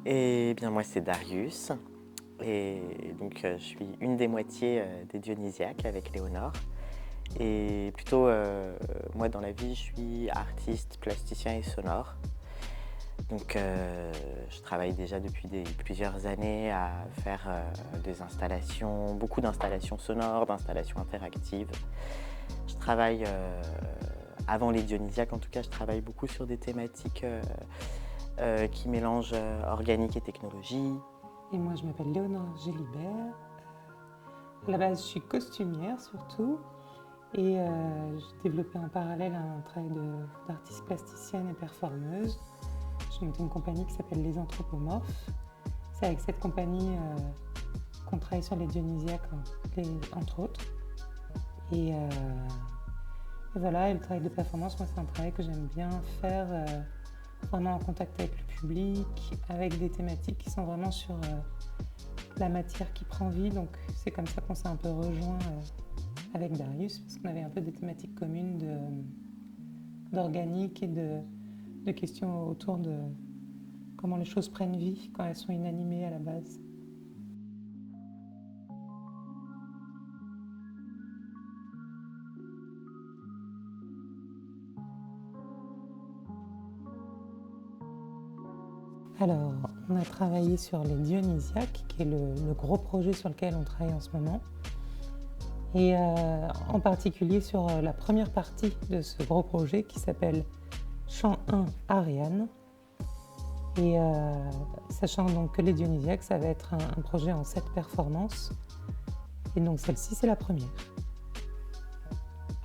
Et bien moi c'est Darius et donc je suis une des moitiés des Dionysiaques avec Léonore. Et plutôt moi dans la vie je suis artiste, plasticien et sonore. Donc je travaille déjà depuis plusieurs années à faire des installations, beaucoup d'installations sonores, d'installations interactives. Je travaille, avant les Dionysiaques en tout cas, je travaille beaucoup sur des thématiques qui mélangent organique et technologie. Et moi, je m'appelle Léonore Gélibert. À la base, je suis costumière surtout. Et j'ai développé en parallèle un travail d'artiste plasticienne et performeuse. J'ai monté une compagnie qui s'appelle Les Anthropomorphes. C'est avec cette compagnie qu'on travaille sur les Dionysiaques, entre autres. Et voilà, et le travail de performance, moi, c'est un travail que j'aime bien faire, vraiment en contact avec le public, avec des thématiques qui sont vraiment sur la matière qui prend vie. Donc c'est comme ça qu'on s'est un peu rejoint avec Darius, parce qu'on avait un peu des thématiques communes d'organique et de questions autour de comment les choses prennent vie quand elles sont inanimées à la base. Alors, on a travaillé sur les Dionysiaques, qui est le gros projet sur lequel on travaille en ce moment. Et en particulier sur la première partie de ce gros projet qui s'appelle Chant 1 Ariane. Et sachant donc que les Dionysiaques, ça va être un projet en 7 performances. Et donc celle-ci, c'est la première.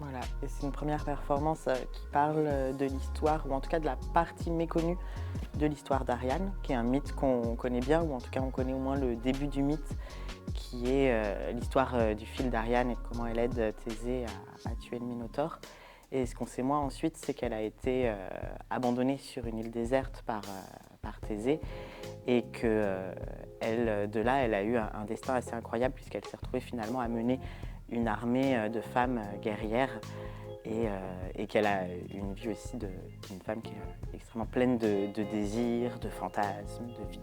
Voilà, et c'est une première performance qui parle de l'histoire, ou en tout cas de la partie méconnue de l'histoire d'Ariane, qui est un mythe qu'on connaît bien, ou en tout cas on connaît au moins le début du mythe, qui est l'histoire du fil d'Ariane et de comment elle aide Thésée à tuer le Minotaure. Et ce qu'on sait moins ensuite, c'est qu'elle a été abandonnée sur une île déserte par Thésée, et que de là, elle a eu un destin assez incroyable, puisqu'elle s'est retrouvée finalement à mener une armée de femmes guerrières et qu'elle a une vie aussi d'une femme qui est extrêmement pleine de désirs, de fantasmes, de vie.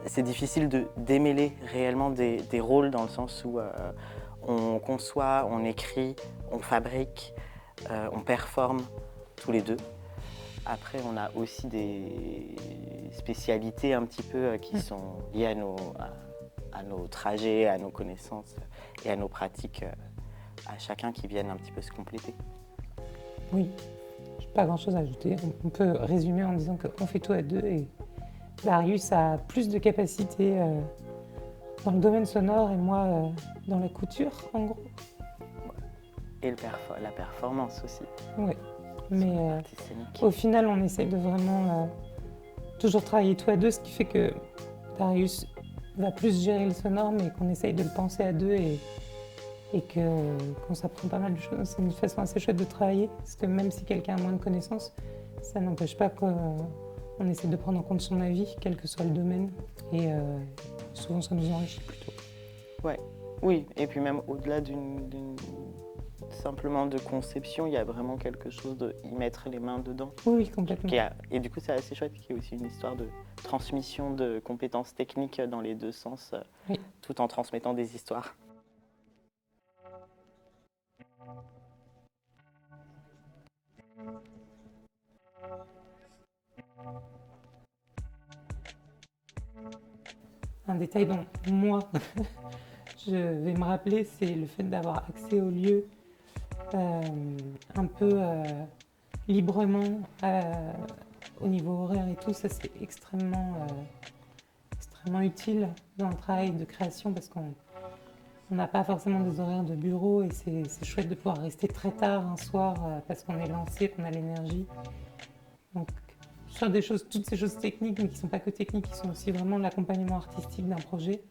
C'est difficile de démêler réellement des rôles dans le sens où on conçoit, on écrit, on fabrique, on performe tous les deux. Après, on a aussi des spécialités un petit peu qui sont liées à nos trajets, à nos connaissances et à nos pratiques, à chacun qui viennent un petit peu se compléter. Oui, je n'ai pas grand-chose à ajouter. On peut résumer en disant qu'on fait tout à deux et Darius a plus de capacités dans le domaine sonore et moi dans la couture, en gros. Et la performance aussi. Oui, mais au final, on essaie de vraiment toujours travailler tout à deux, ce qui fait que Darius va plus gérer le sonore, mais qu'on essaye de le penser à deux et qu'on s'apprend pas mal de choses. C'est une façon assez chouette de travailler, parce que même si quelqu'un a moins de connaissances, ça n'empêche pas qu'on essaie de prendre en compte son avis, quel que soit le domaine, et souvent ça nous enrichit plutôt. Ouais, oui, et puis même au-delà simplement de conception, il y a vraiment quelque chose de y mettre les mains dedans. Oui, complètement. Et du coup, c'est assez chouette qu'il y ait aussi une histoire de transmission de compétences techniques dans les deux sens, oui. Tout en transmettant des histoires. Un détail dont moi, je vais me rappeler, c'est le fait d'avoir accès au lieu un peu librement au niveau horaire et tout. Ça, c'est extrêmement utile dans le travail de création parce qu'on n'a pas forcément des horaires de bureau et c'est chouette de pouvoir rester très tard un soir parce qu'on est lancé, qu'on a l'énergie. Donc, faire des choses, toutes ces choses techniques, mais qui ne sont pas que techniques, qui sont aussi vraiment l'accompagnement artistique d'un projet.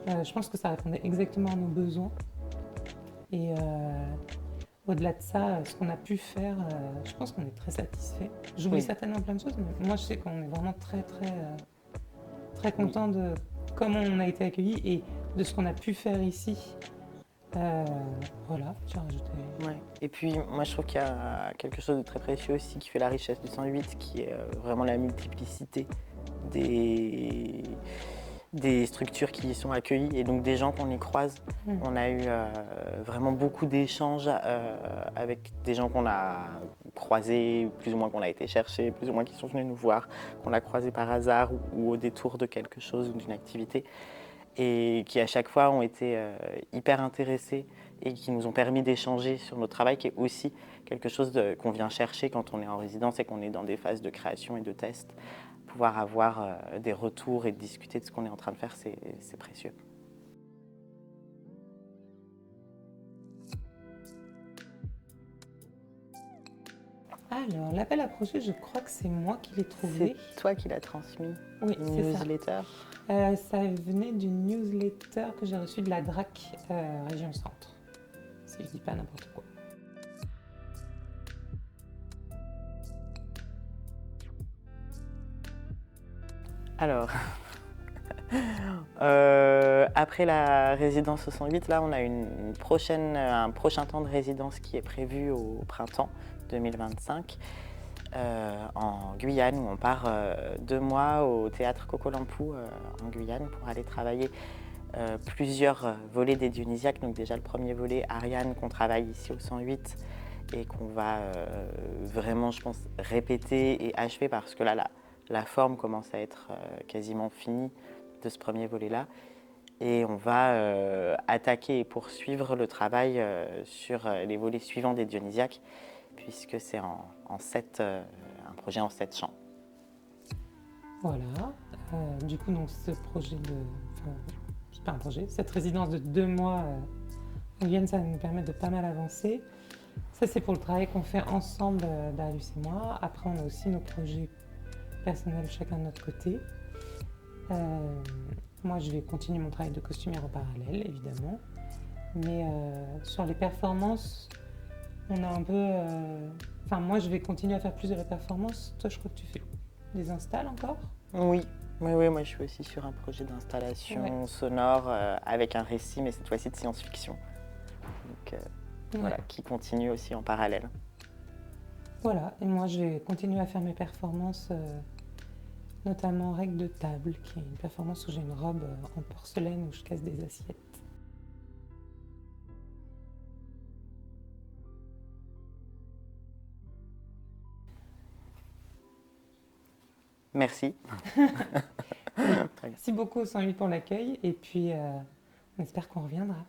Je pense que ça répondait exactement à nos besoins. Et au-delà de ça, ce qu'on a pu faire, je pense qu'on est très satisfait. J'oublie certainement plein de choses, mais moi je sais qu'on est vraiment très content de comment on a été accueillis. Et de ce qu'on a pu faire ici. Voilà, j'ai rajouté. Ouais. Et puis, moi, je trouve qu'il y a quelque chose de très précieux aussi qui fait la richesse du 108, qui est vraiment la multiplicité des, des structures qui y sont accueillies et donc des gens qu'on y croise. On a eu vraiment beaucoup d'échanges avec des gens qu'on a croisés, plus ou moins qu'on a été chercher, plus ou moins qui sont venus nous voir, qu'on a croisés par hasard ou au détour de quelque chose ou d'une activité, et qui à chaque fois ont été hyper intéressés et qui nous ont permis d'échanger sur notre travail, qui est aussi quelque chose qu'on vient chercher quand on est en résidence et qu'on est dans des phases de création et de test. Pouvoir avoir des retours et discuter de ce qu'on est en train de faire, c'est précieux. Alors, l'appel à projet, je crois que c'est moi qui l'ai trouvé. C'est toi qui l'as transmis, Oui, une c'est newsletter. Ça venait d'une newsletter que j'ai reçue de la DRAC Région Centre, si je dis pas n'importe quoi. Alors, après la résidence au 108, là, on a un prochain temps de résidence qui est prévu au printemps 2025 en Guyane, où on part 2 mois au théâtre Coco-Lampou en Guyane pour aller travailler plusieurs volets des Dionysiaques. Donc déjà le premier volet, Ariane, qu'on travaille ici au 108 et qu'on va vraiment, je pense, répéter et achever parce que là, la forme commence à être quasiment finie de ce premier volet-là. Et on va attaquer et poursuivre le travail sur les volets suivants des Dionysiaques, puisque c'est un projet en 7 chants. Voilà. Du coup, donc, ce projet c'est pas un projet, cette résidence de 2 mois en Guyane, ça va nous permettre de pas mal avancer. Ça, c'est pour le travail qu'on fait ensemble, Darius et moi. Après, on a aussi nos projets personnels, chacun de notre côté. Moi, je vais continuer mon travail de costumière en parallèle, évidemment. Mais sur les performances, on a un peu... moi, je vais continuer à faire plus de la performance. Toi, je crois que tu fais des installs encore ? Oui, moi je suis aussi sur un projet d'installation sonore avec un récit, mais cette fois-ci de science-fiction. Donc voilà, qui continue aussi en parallèle. Voilà, et moi je vais continuer à faire mes performances, notamment Règle de table, qui est une performance où j'ai une robe en porcelaine où je casse des assiettes. Merci. Merci beaucoup au 108 pour l'accueil et puis on espère qu'on reviendra.